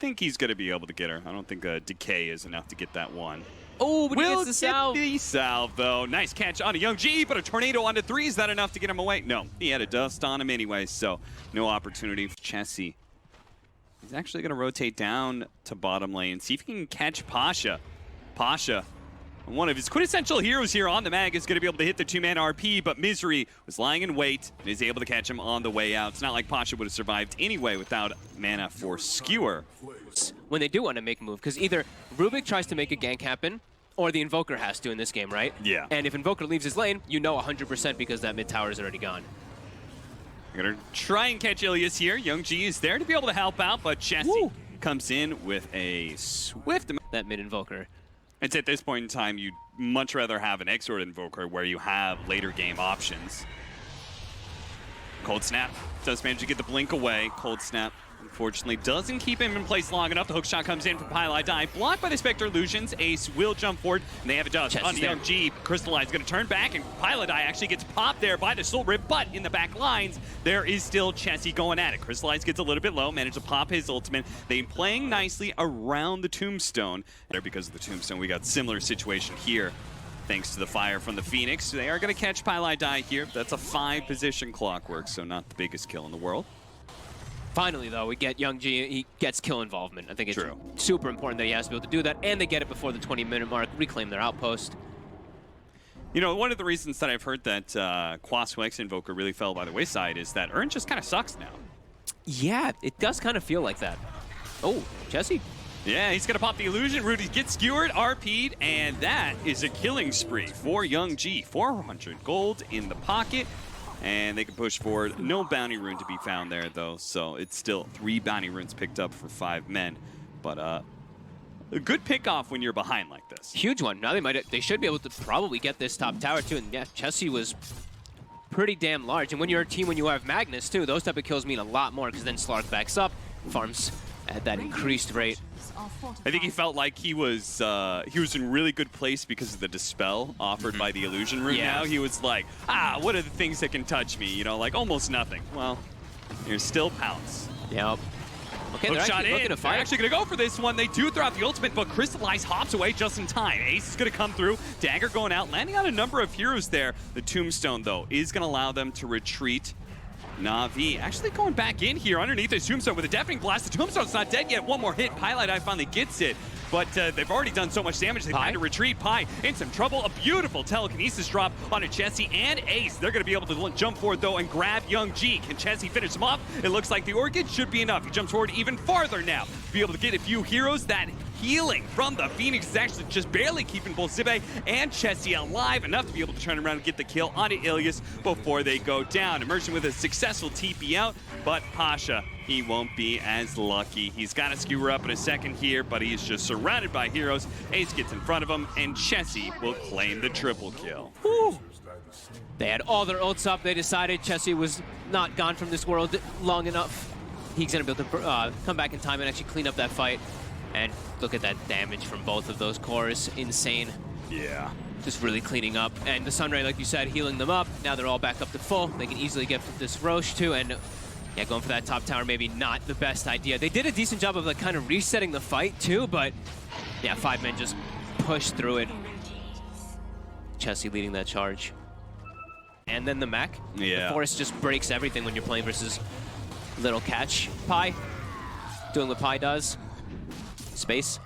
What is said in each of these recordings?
think he's going to be able to get her. I don't think Decay is enough to get that one. Oh, but he Will gets the salve. get the salve, though. Nice catch on a Young G, but a tornado onto 3. Is that enough to get him away? No, he had a dust on him anyway, so no opportunity for Chessie. He's actually going to rotate down to bottom lane, see if he can catch Pasha. Pasha, one of his quintessential heroes here on the mag, is going to be able to hit the 2-man RP, but Misery was lying in wait and is able to catch him on the way out. It's not like Pasha would have survived anyway without mana for Skewer. When they do want to make a move, because either Rubik tries to make a gank happen, or the Invoker has to in this game, right? Yeah. And if Invoker leaves his lane, you know 100% because that mid tower is already gone. We're going to try and catch Ilias here. Young G is there to be able to help out, but Chessie comes in with a swift amount. That mid Invoker. It's at this point in time, you'd much rather have an Exort Invoker where you have later game options. Cold Snap does manage to get the blink away. Cold Snap, unfortunately, doesn't keep him in place long enough. The hook shot comes in from Pylai Die, blocked by the Spectre Illusions. Ace will jump forward, and they have a dust on the Young G. Crystallize going to turn back, and Pylai Die actually gets popped there by the Soul Rip, but in the back lines, there is still Chessie going at it. Crystallize gets a little bit low, managed to pop his ultimate. They playing nicely around the Tombstone. There, because of the Tombstone, we got similar situation here. Thanks to the fire from the Phoenix. They are going to catch Pylai Die here. That's a 5-position clockwork, so not the biggest kill in the world. Finally, though, we get Young G. He gets kill involvement. I think it's super important that he has to be able to do that, and they get it before the 20-minute mark, reclaim their outpost. You know, one of the reasons that I've heard that Quasco X Invoker really fell by the wayside is that Urn just kind of sucks now. Yeah, it does kind of feel like that. Oh, Chessie. Yeah, he's going to pop the illusion. Rudy gets skewered, RP'd, and that is a killing spree for Young G. 400 gold in the pocket, and they can push forward. No bounty rune to be found there, though, so it's still 3 bounty runes picked up for 5 men. But a good pick-off when you're behind like this. Huge one. Now they should be able to probably get this top tower, too. And yeah, Chessie was pretty damn large. And when you're a team, when you have Magnus, too, those type of kills mean a lot more, because then Slark backs up, farms at that increased rate. I think he felt like he was in really good place because of the dispel offered by the illusion rune. Now he was like, what are the things that can touch me? You know, like almost nothing. Well, there's still Pounce. Yep. Okay, they're actually looking to fight. They're actually going to go for this one. They do throw out the ultimate, but Crystallize hops away just in time. Ace is going to come through. Dagger going out, landing on a number of heroes there. The Tombstone, though, is going to allow them to retreat. Navi actually going back in here underneath his Tombstone with a deafening blast. The Tombstone's not dead yet. One more hit. Pylai Die finally gets it, but they've already done so much damage. They've had to retreat. Pi in some trouble. A beautiful telekinesis drop on a Chessie and Ace. They're going to be able to jump forward, though, and grab Young G. Can Chessie finish him off? It looks like the Orchid should be enough. He jumps forward even farther now to be able to get a few heroes. That healing from the Phoenix is actually just barely keeping both Zibe and Chessie alive, enough to be able to turn around and get the kill onto Ilias before they go down. Immersion with a successful TP out, but Pasha, he won't be as lucky. He's got to skewer up in a second here, but he's just surrounded by heroes. Ace gets in front of him, and Chessie will claim the triple kill. Whew. They had all their ults up. They decided Chessie was not gone from this world long enough. He's going to be able to come back in time and actually clean up that fight. And look at that damage from both of those cores. Insane. Yeah. Just really cleaning up. And the Sunray, like you said, healing them up. Now they're all back up to full. They can easily get this Roche too. And yeah, going for that top tower, maybe not the best idea. They did a decent job of like kind of resetting the fight too, but yeah, 5 men just pushed through it. Chessie leading that charge. And then the mech. Yeah. The forest just breaks everything when you're playing versus little catch. Pi. Doing what Pi does. Space.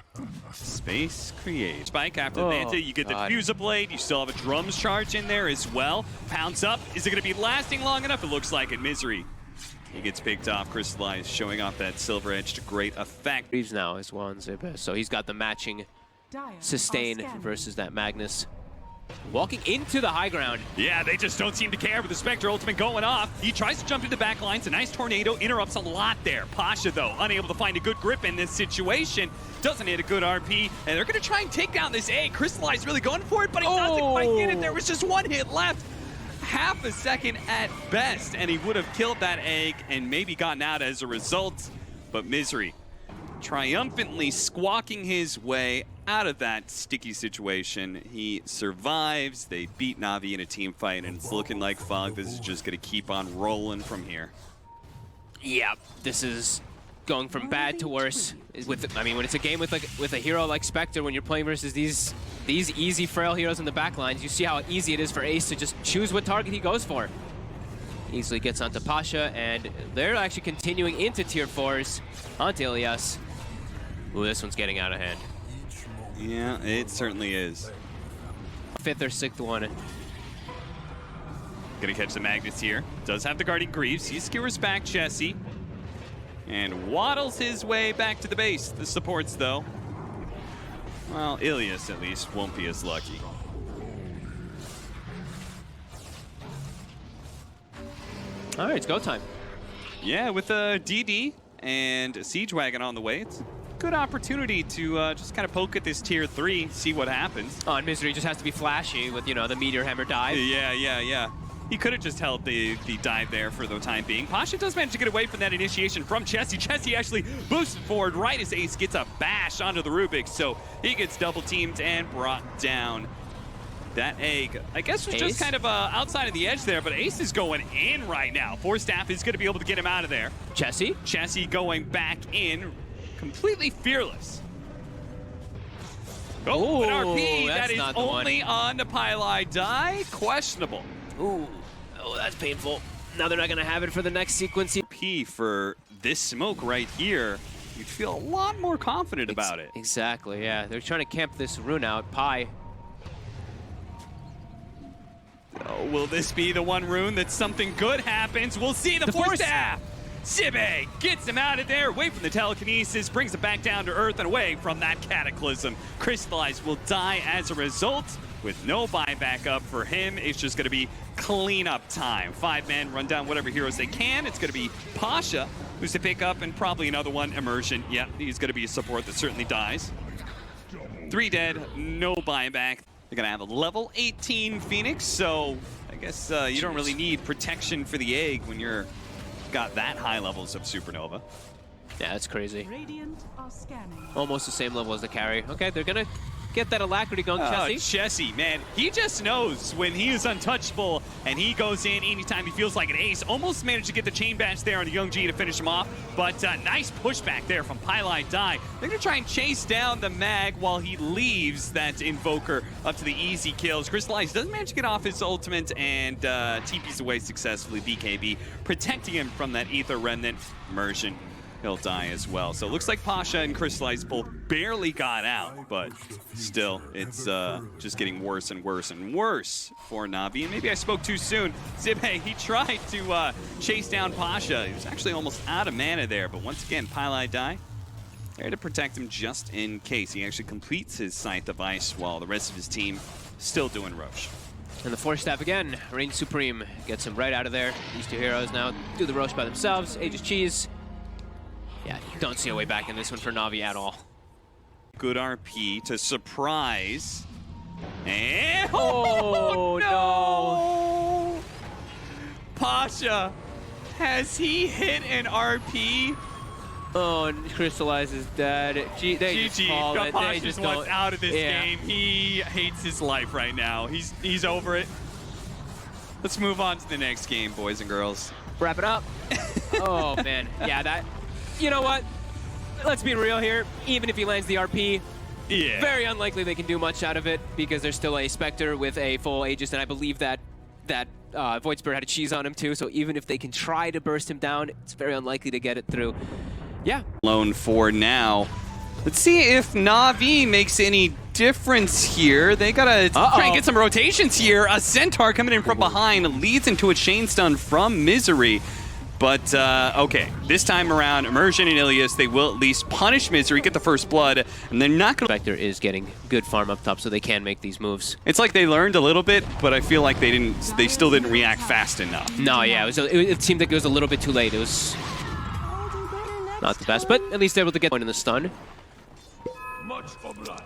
Space create. Spike after Manta, you get the Fuser Blade, you still have a Drums charge in there as well. Pounce up, is it going to be lasting long enough? It looks like it. Misery. He gets picked off, Crystallize showing off that Silver Edge to great effect. Reeves now is one Zibe, so he's got the matching sustain versus that Magnus. Walking into the high ground. Yeah, they just don't seem to care with the Spectre ultimate going off. He tries to jump into the back lines. A nice tornado interrupts a lot there. Pasha, though, unable to find a good grip in this situation. Doesn't hit a good RP, and they're going to try and take down this egg. Crystallize really going for it, but he doesn't quite get it. There was just 1 hit left. Half a second at best, and he would have killed that egg and maybe gotten out as a result. But Misery triumphantly squawking his way out of that sticky situation. He survives. They beat Navi in a team fight, and it's looking like Fog. This is just going to keep on rolling from here. Yeah, this is going from bad to worse. I mean, when it's a game with a hero like Spectre, when you're playing versus these easy frail heroes in the backlines, you see how easy it is for Ace to just choose what target he goes for. Easily gets onto Pasha, and they're actually continuing into tier 4s onto Ilias. Ooh, this one's getting out of hand. Yeah, it certainly is. 5th or 6th one. Gonna catch the Magnus here. Does have the Guardian Greaves. He skewers back Jesse. And waddles his way back to the base. The supports, though. Well, Ilias, at least, won't be as lucky. All right, it's go time. Yeah, with a DD and a Siege Wagon on the way, it's a good opportunity to just kind of poke at this tier 3, see what happens. Oh, and Misery just has to be flashy with, you know, the Meteor Hammer dive. Yeah. He could have just held the dive there for the time being. Pasha does manage to get away from that initiation from Chessie. Chessie actually boosted forward right as Ace gets a bash onto the Rubik, so he gets double teamed and brought down. That egg, I guess, was just kind of outside of the edge there, but Ace is going in right now. Force Staff is going to be able to get him out of there. Chessie going back in, completely fearless. Oh, an RP that is only on the Pylai die. Questionable. Ooh, oh, that's painful. Now they're not going to have it for the next sequence. P for this smoke right here, you'd feel a lot more confident about it. Exactly, yeah. They're trying to camp this rune out. Pi. Oh, will this be the one rune that something good happens? We'll see the Force Staff. Zibe gets him out of there, away from the telekinesis, brings him back down to Earth and away from that cataclysm. Crystallize will die as a result. With no buyback up for him, it's just going to be cleanup time. 5 men run down whatever heroes they can. It's going to be Pasha, who's to pick up, and probably another one, Immersion. Yeah, he's going to be a support that certainly dies. 3 dead, no buyback. They're going to have a level 18 Phoenix, so I guess you don't really need protection for the egg when you're got that high levels of Supernova. Yeah, that's crazy. Almost the same level as the carry. Okay, they're going to get that alacrity going, Chessie. Chessie, man, he just knows when he is untouchable, and he goes in anytime he feels like an ace. Almost managed to get the chain bash there on Young G to finish him off, but nice pushback there from Pylai Die. They're going to try and chase down the mag while he leaves that Invoker up to the easy kills. Crystallize doesn't manage to get off his ultimate and TP's away successfully. BKB protecting him from that Ether Remnant. Immersion, he'll die as well. So it looks like Pasha and Crystallize both barely got out, but still, it's just getting worse and worse and worse for Navi. And maybe I spoke too soon. Zibe, he tried to chase down Pasha. He was actually almost out of mana there, but once again, Pylai Die there to protect him just in case. He actually completes his Scythe of Ice while the rest of his team still doing Roche. And the Force Staff again, Reign Supreme gets him right out of there. These two heroes now do the Roche by themselves. Aegis Cheese. Yeah, you don't see a way back in this one for Navi at all. Good RP to surprise. And oh no! Pasha, has he hit an RP? Oh, and Crystallize is dead. GG, Pasha just wants out of this game. He hates his life right now. He's over it. Let's move on to the next game, boys and girls. Wrap it up. Oh man, yeah, that. You know what? Let's be real here. Even if he lands the RP, very unlikely they can do much out of it because there's still a Spectre with a full Aegis, and I believe that Void Spirit had a cheese on him too, so even if they can try to burst him down, it's very unlikely to get it through. Yeah. Alone for now. Let's see if Navi makes any difference here. They gotta try and get some rotations here. A Centaur coming in from behind leads into a chain stun from Misery. But, okay, this time around, Immersion and Ilias, they will at least punish Misery, get the first blood, and they're not going to... Spectre is getting good farm up top, so they can make these moves. It's like they learned a little bit, but I feel like they still didn't react fast enough. No, yeah, it seemed like it was a little bit too late. It was not the best, but at least able to get one in the stun.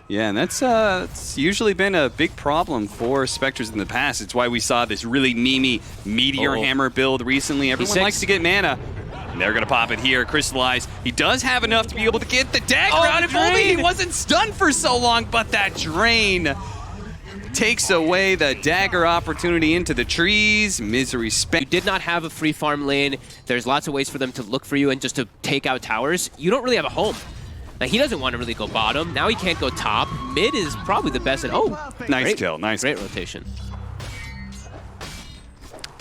Yeah, and that's usually been a big problem for Spectres in the past. It's why we saw this really memey Meteor Hammer build recently. Everyone likes to get mana. And they're going to pop it here. Crystallize. He does have enough to be able to get the dagger out. If only he wasn't stunned for so long, but that drain. takes away the dagger opportunity into the trees. Misery spent. You did not have a free farm lane. There's lots of ways for them to look for you and just to take out towers. You don't really have a home. Now, he doesn't want to really go bottom. Now he can't go top. Mid is probably the best. Nice kill. Nice. Great rotation.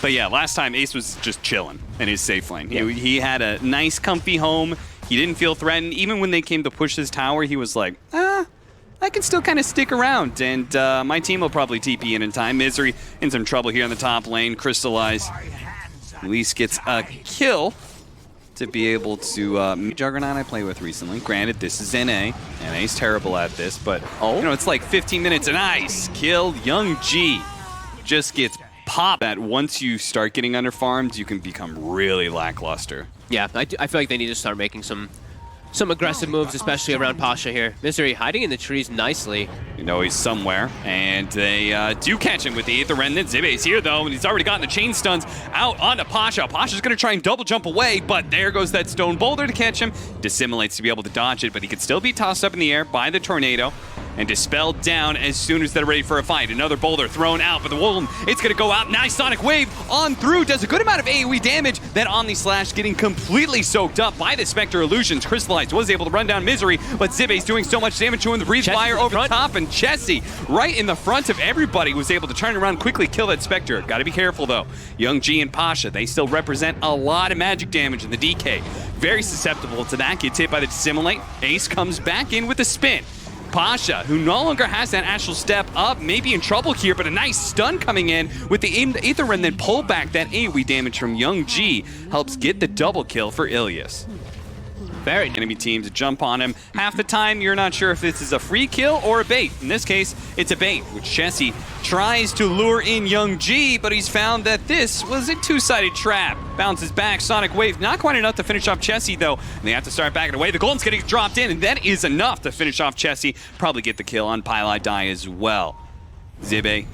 But yeah, last time Ace was just chilling in his safe lane. He had a nice, comfy home. He didn't feel threatened. Even when they came to push his tower, he was like, I can still kind of stick around, and my team will probably TP in time. Misery in some trouble here in the top lane. Crystallize at least gets a kill to be able to... Juggernaut I played with recently. Granted, this is NA. NA's terrible at this, but you know, it's like 15 minutes and nice kill. Young G just gets popped. That once you start getting under farmed, you can become really lackluster. Yeah, I feel like they need to start making some aggressive moves, especially around Pasha here. Misery hiding in the trees nicely. You know he's somewhere, and they do catch him with the Aether Remnant. Zibe's here, though, and he's already gotten the chain stuns out onto Pasha. Pasha's going to try and double jump away, but there goes that stone boulder to catch him. Dissimulates to be able to dodge it, but he could still be tossed up in the air by the tornado and dispelled down as soon as they're ready for a fight. Another boulder thrown out, but the Wolven, it's going to go out. Nice Sonic Wave on through, does a good amount of AoE damage. That Omni Slash getting completely soaked up by the Spectre Illusions. Crystallized was able to run down Misery, but Zibe's doing so much damage to him. The Breathe Fire over the top, and Chessie, right in the front of everybody, was able to turn around quickly, kill that Spectre. Got to be careful, though. Young G and Pasha, they still represent a lot of magic damage in the DK. Very susceptible to that. Gets hit by the Dissimulate. Ace comes back in with a spin. Pasha, who no longer has that Astral Step up, may be in trouble here, but a nice stun coming in with the Aether Remnant pull back. That AoE damage from Young G helps get the double kill for Ilias. Very enemy teams jump on him. Half the time, you're not sure if this is a free kill or a bait. In this case, it's a bait, which Chessie tries to lure in Young G, but he's found that this was a two-sided trap. Bounces back, Sonic Wave, not quite enough to finish off Chessie, though. And they have to start backing away. The Golden's getting dropped in, and that is enough to finish off Chessie. Probably get the kill on Pylai Die as well. Zibe,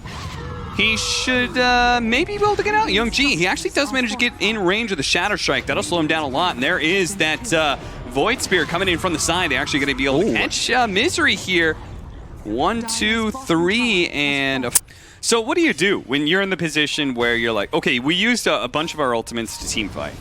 he should maybe be able to get out. Young G, he actually does manage to get in range of the Shadow Strike. That'll slow him down a lot. And there is that Void Spear coming in from the side. They're actually going to be able to catch Misery here. 1, 2, 3, and... So what do you do when you're in the position where you're like, okay, we used a bunch of our ultimates to team fight.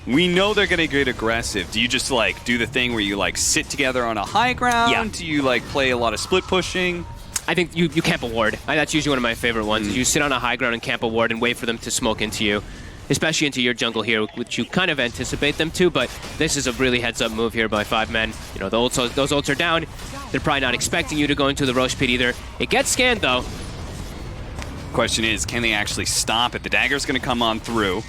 We know they're going to get aggressive. Do you just like do the thing where you like sit together on a high ground? Yeah. Do you like play a lot of split pushing? I think you camp a ward. That's usually one of my favorite ones. Is you sit on a high ground and camp a ward and wait for them to smoke into you, especially into your jungle here, which you kind of anticipate them to, but this is a really heads-up move here by 5 men. You know, those ults are down. They're probably not expecting you to go into the Roche pit either. It gets scanned, though. Question is, can they actually stop it? The dagger's going to come on through,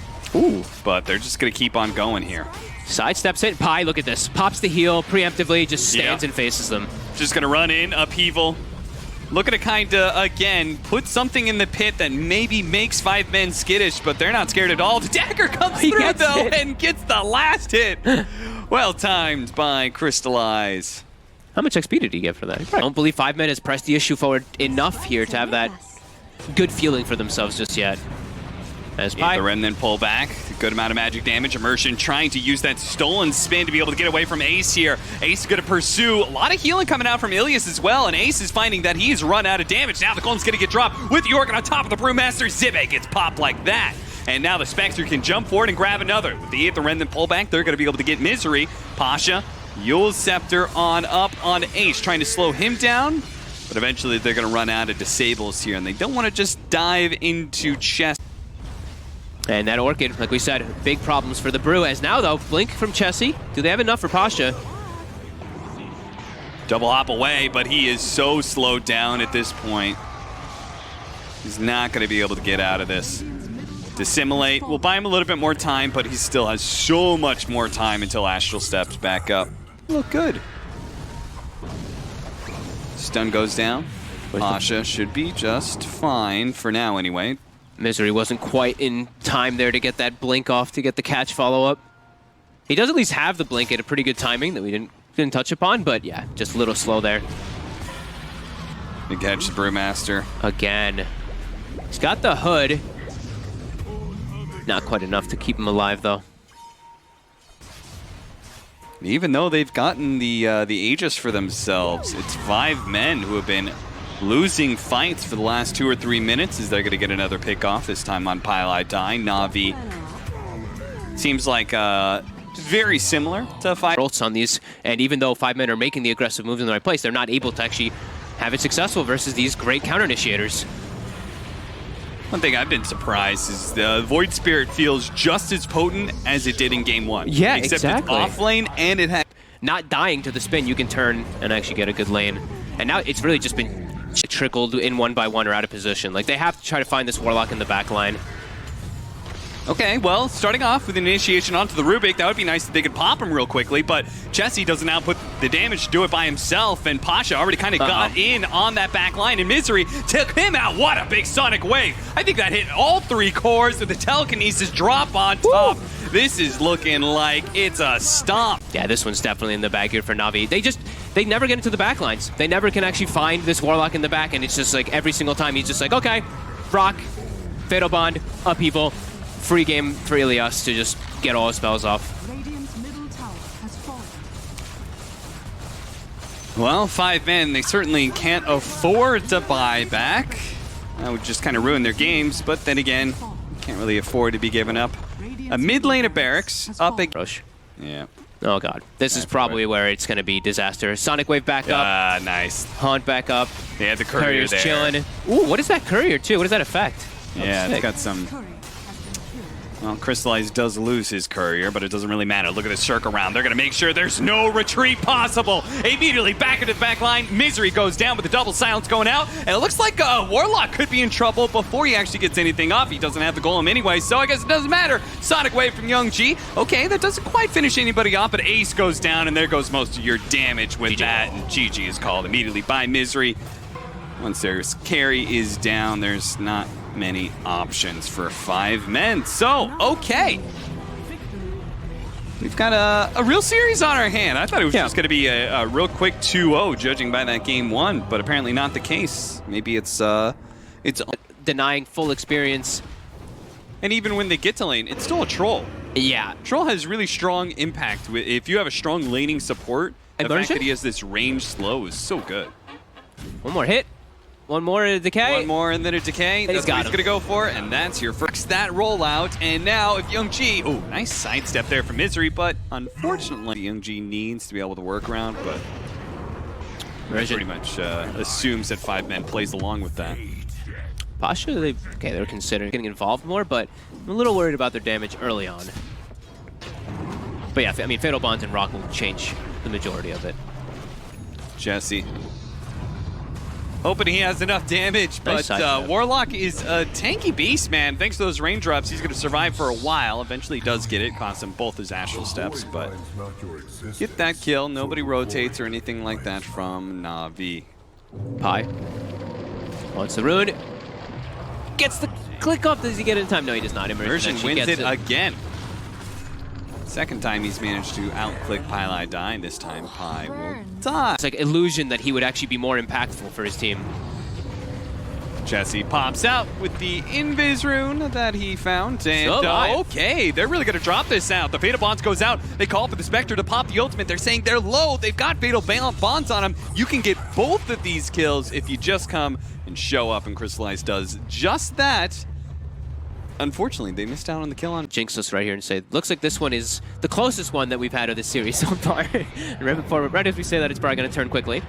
but they're just going to keep on going here. Sidesteps it. Pi, look at this. Pops the heal preemptively, just stands and faces them. Just going to run in, upheaval. Looking to kind of, again, put something in the pit that maybe makes 5 men skittish, but they're not scared at all. The dagger comes through, though, and gets the last hit. Well timed by Crystallize. How much XP did he get for that? I don't believe 5 men has pressed the issue forward enough here to have that good feeling for themselves just yet. As Pi. The Remnant pull back. Good amount of magic damage. Immersion trying to use that stolen spin to be able to get away from Ace here. Ace is going to pursue. A lot of healing coming out from Ilias as well, and Ace is finding that he's run out of damage. Now the Golden's going to get dropped with York on top of the Brewmaster. Zibe gets popped like that. And now the Spectre can jump forward and grab another. With the Aether Remnant pullback, they're going to be able to get Misery. Pasha, Yule's Scepter on up on Ace, trying to slow him down. But eventually they're going to run out of disables here, and they don't want to just dive into chest. And that Orchid, like we said, big problems for the Brew. As now, though, Blink from Chessie. Do they have enough for Pasha? Double hop away, but he is so slowed down at this point. He's not going to be able to get out of this. Dissimulate will buy him a little bit more time, but he still has so much more time until Astral steps back up. Look good. Stun goes down. Pasha should be just fine for now anyway. Misery wasn't quite in time there to get that blink off to get the catch follow-up. He does at least have the blink at a pretty good timing that we didn't touch upon, but yeah, just a little slow there. Big catch the Brewmaster. Again. He's got the hood. Not quite enough to keep him alive, though. Even though they've gotten the Aegis for themselves, it's 5 men who have been losing fights for the last 2 or 3 minutes as they're going to get another pick off, this time on Pile Die. Navi seems like very similar to fight. On these, and even though 5 men are making the aggressive moves in the right place, they're not able to actually have it successful versus these great counter initiators. One thing I've been surprised is the Void Spirit feels just as potent as it did in game 1. Yeah, except exactly. It's off lane and it has Not dying to the spin, you can turn and actually get a good lane. And now it's really just been trickled in one by one or out of position. Like, they have to try to find this Warlock in the back line. Okay, well, starting off with an initiation onto the Rubik, that would be nice if they could pop him real quickly, but Jesse doesn't now put the damage to do it by himself, and Pasha already kind of got in on that back line, and Misery took him out. What a big sonic wave. I think that hit all 3 cores with the telekinesis drop on top. Woo! This is looking like it's a stomp. Yeah, this one's definitely in the bag here for Navi. They never get into the back lines. They never can actually find this Warlock in the back, and it's just like every single time he's just like, okay, Brock, Fatal Bond, Upheaval, free game for Ilias to just get all his spells off. Radiant's middle tower has fallen. Well, 5 men, they certainly can't afford to buy back. That would just kind of ruin their games, but then again, can't really afford to be given up. A mid lane of Barracks, up a... Rush. Yeah. Oh god. This is probably where it's going to be disaster. Sonic Wave back up. Ah, nice. Haunt back up. They had the courier Courier's there. chilling. Ooh, what is that courier too? What does that affect? Yeah, it's got some... Well, Crystallize does lose his courier, but it doesn't really matter. Look at the circle around. They're going to make sure there's no retreat possible. Immediately back into the back line. Misery goes down with the double silence going out. And it looks like Warlock could be in trouble before he actually gets anything off. He doesn't have the golem anyway, so I guess it doesn't matter. Sonic Wave from Young G. Okay, that doesn't quite finish anybody off, but Ace goes down, and there goes most of your damage with that. And GG is called immediately by Misery. Once their carry is down, there's not many options for 5 men. So, okay. We've got a real series on our hand. I thought it was just going to be a real quick 2-0, judging by that game 1, but apparently not the case. Maybe it's denying full experience. And even when they get to lane, it's still a troll. Yeah. Troll has really strong impact. If you have a strong laning support, the fact that he has this range slow is so good. One more hit. One more in a decay. One more and then a decay. That's what he's going to go for, and that's your first that rollout. And now if Young G, oh, nice sidestep there from Misery, but unfortunately Young G needs to be able to work around, but pretty much assumes that 5 men plays along with that. Pasha, they're considering getting involved more, but I'm a little worried about their damage early on. But yeah, I mean, Fatal Bonds and Rock will change the majority of it. Jesse. Hoping he has enough damage, but Warlock is a tanky beast, man. Thanks to those raindrops, he's going to survive for a while. Eventually he does get it, costs him both his astral steps, but get that kill. Nobody rotates or anything like that from Navi. Pi wants the rune. Gets the click off. Does he get it in time? No, he does not. Immersion wins it again. Second time he's managed to out-click Pile Die, and this time Pi will die. It's like illusion that he would actually be more impactful for his team. Jesse pops out with the Invis rune that he found, and okay, they're really going to drop this out. The Fatal Bonds goes out. They call for the Spectre to pop the ultimate. They're saying they're low. They've got Fatal Bonds on them. You can get both of these kills if you just come and show up, and Crystallize does just that. Unfortunately, they missed out on the kill on Jinx us right here and say, looks like this one is the closest one that we've had of this series so far. Right as we say that, it's probably going to turn quickly.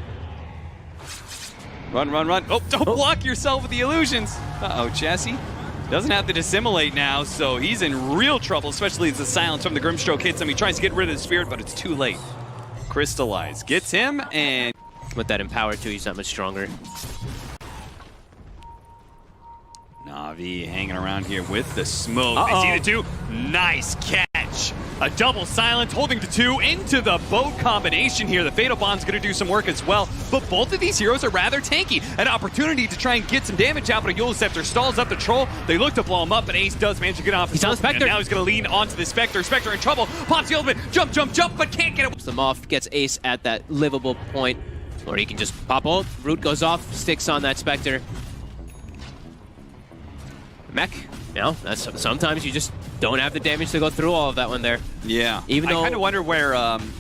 Run, run, run. Oh, don't block yourself with the illusions. Uh-oh, Jesse doesn't have to dissimulate now, so he's in real trouble, especially as the silence from the Grimstroke hits him. He tries to get rid of the spirit, but it's too late. Crystallize gets him, and with that Empower too, he's that much stronger. Navi hanging around here with the smoke. They see the 2. Nice catch. A double silence, holding the 2 into the boat combination here. The Fatal Bond's going to do some work as well, but both of these heroes are rather tanky. An opportunity to try and get some damage out, but a Eul Scepter stalls up the Troll. They look to blow him up, but Ace does manage to get off. He's on the Spectre. And now he's going to lean onto the Spectre. Spectre in trouble. Pops the ultimate. Jump, jump, jump, but can't get it. Them off, gets Ace at that livable point, or he can just pop ult. Root goes off, sticks on that Spectre. Mech, sometimes you just don't have the damage to go through all of that one there. Yeah. Even though I kind of wonder where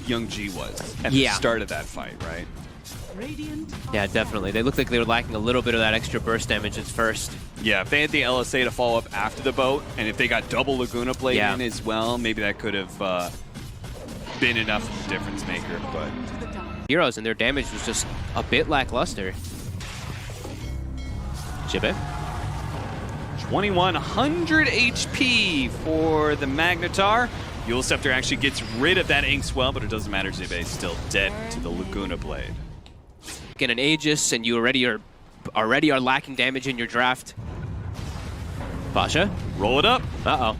Young G was at the start of that fight, right? Radiant Yeah, definitely. They looked like they were lacking a little bit of that extra burst damage at first. Yeah, if they had the LSA to follow up after the boat, and if they got double Laguna Blade Yeah. in as well, maybe that could have been enough of a difference maker, but... to the dark. Heroes and their damage was just a bit lackluster. Jibe. 2100 HP for the Magnetar. Yule Scepter actually gets rid of that Inkswell, but it doesn't matter. Zibe is still dead to the Laguna Blade. Get an Aegis, and you already are lacking damage in your draft. Pasha. Roll it up. Uh-oh.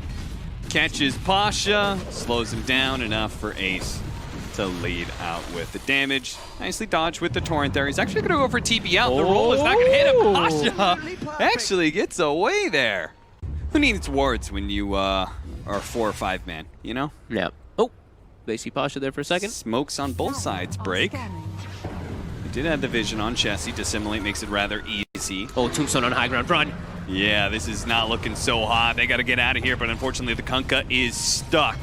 Catches Pasha, slows him down enough for Ace to lead out with the damage. Nicely dodged with the Torrent there. He's actually going to go for TP out. The roll is not going to hit him. Pasha actually gets away there. Who needs wards when you are 4 or 5 man, you know? Yeah. Oh, they see Pasha there for a second. Smokes on both sides break. Scanning. He did have the vision on Chessie. Dissimulate makes it rather easy. Oh, Tombstone on high ground. Run. Yeah, this is not looking so hot. They got to get out of here, but unfortunately the Kunkka is stuck.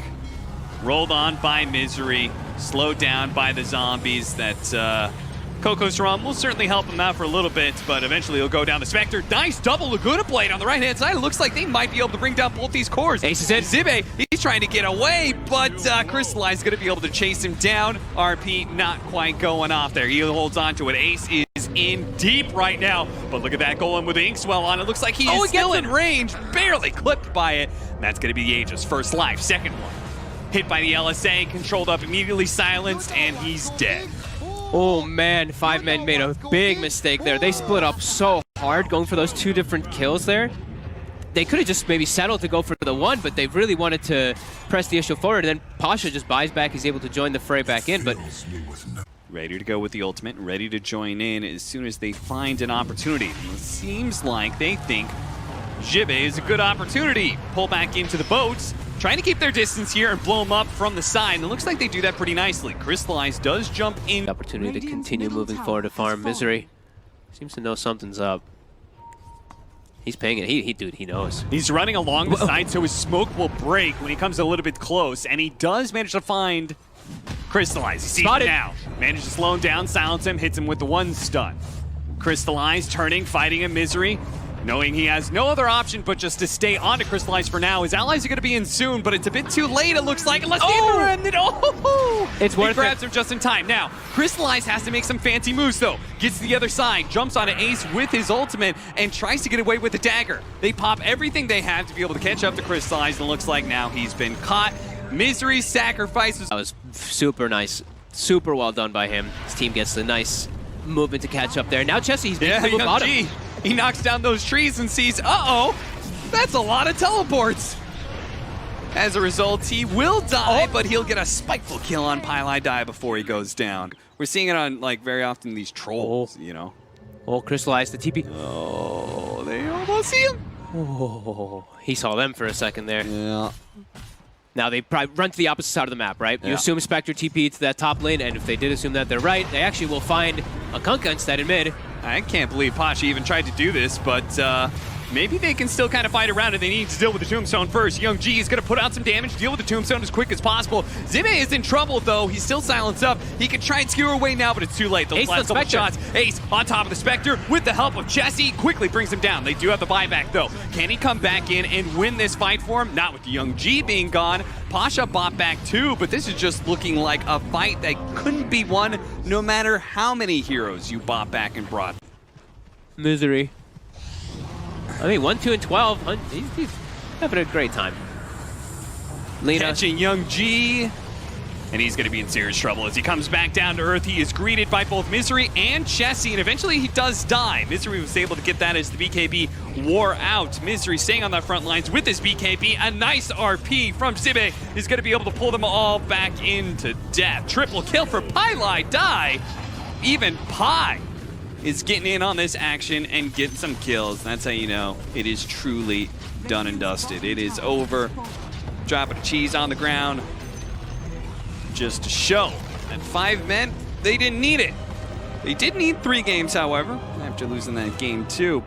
Rolled on by Misery, slowed down by the zombies that Coco's Rum will certainly help him out for a little bit, but eventually he'll go down the Spectre. Nice double Laguna Blade on the right-hand side. It looks like they might be able to bring down both these cores. Ace is in. Zibe, he's trying to get away, but Crystallize is going to be able to chase him down. RP not quite going off there. He holds on to it. Ace is in deep right now, but look at that golem with the Inkswell on. It looks like he is still in range, barely clipped by it. And that's going to be the Aegis. First life, second one. Hit by the LSA, controlled up, immediately silenced, and he's dead. Oh man, 5 men made a big mistake there. They split up so hard going for those 2 different kills there. They could have just maybe settled to go for the one, but they really wanted to press the issue forward. And then Pasha just buys back. He's able to join the fray back in, but Ready to go with the ultimate, ready to join in as soon as they find an opportunity. It seems like they think Jibe is a good opportunity. Pull back into the boats, trying to keep their distance here and blow them up from the side. And it looks like they do that pretty nicely. Crystallize does jump in. opportunity to continue moving forward to farm Misery. Seems to know something's up. He's paying it. Dude, he knows. He's running along the side, so his smoke will break when he comes a little bit close. And he does manage to find Crystallize. He sees him now. Manages to slow him down, silence him, hits him with the 1 stun. Crystallize turning, fighting a Misery. Knowing he has no other option but just to stay on to Crystallize for now. His allies are going to be in soon, but it's a bit too late, it looks like. Unless It's worth it. He grabs him just in time. Now, Crystallize has to make some fancy moves, though. Gets to the other side, jumps onto Ace with his ultimate, and tries to get away with the dagger. They pop everything they have to be able to catch up to Crystallize, and it looks like now he's been caught. Misery sacrifices. That was super nice. Super well done by him. His team gets the nice movement to catch up there. Now Chessie's Yeah, able to bottom. He knocks down those trees and sees, uh-oh, that's a lot of teleports. As a result, he will die, but he'll get a spiteful kill on Pylai Die before he goes down. We're seeing it on, like, very often these trolls, you know? Oh, Crystallize the TP. Oh, they almost see him. Oh, he saw them for a second there. Yeah. Now they probably run to the opposite side of the map, right? You Yeah. assume Spectre TP to that top lane, and if they did assume that they're right, they actually will find a Kunkka instead in mid. I can't believe Pasha even tried to do this, but maybe they can still kind of fight around it. They need to deal with the Tombstone first. Young G is going to put out some damage, deal with the Tombstone as quick as possible. Zibe is in trouble, though. He's still silenced up. He can try and skewer away now, but it's too late. Those Ace last the couple Spectre. shots. Ace on top of the Spectre with the help of Chessie. Quickly brings him down. They do have the buyback, though. Can he come back in and win this fight for him? Not with the Young G being gone. Pasha bought back too, but this is just looking like a fight that couldn't be won no matter how many heroes you bought back and brought. Misery. I mean, 1, 2, and 12. He's having a great time. Lena. Catching Young G. And he's going to be in serious trouble as he comes back down to earth. He is greeted by both Misery and Chessie, and eventually he does die. Misery was able to get that as the BKB wore out. Misery staying on the front lines with his BKB. A nice RP from Zibe is going to be able to pull them all back into death. Triple kill for Pylai Die. Even Pi is getting in on this action and getting some kills. That's how you know it is truly done and dusted. It is over. Dropping a cheese on the ground. Just to show that 5 men, they didn't need it. They did need 3 games, however, after losing that game 2.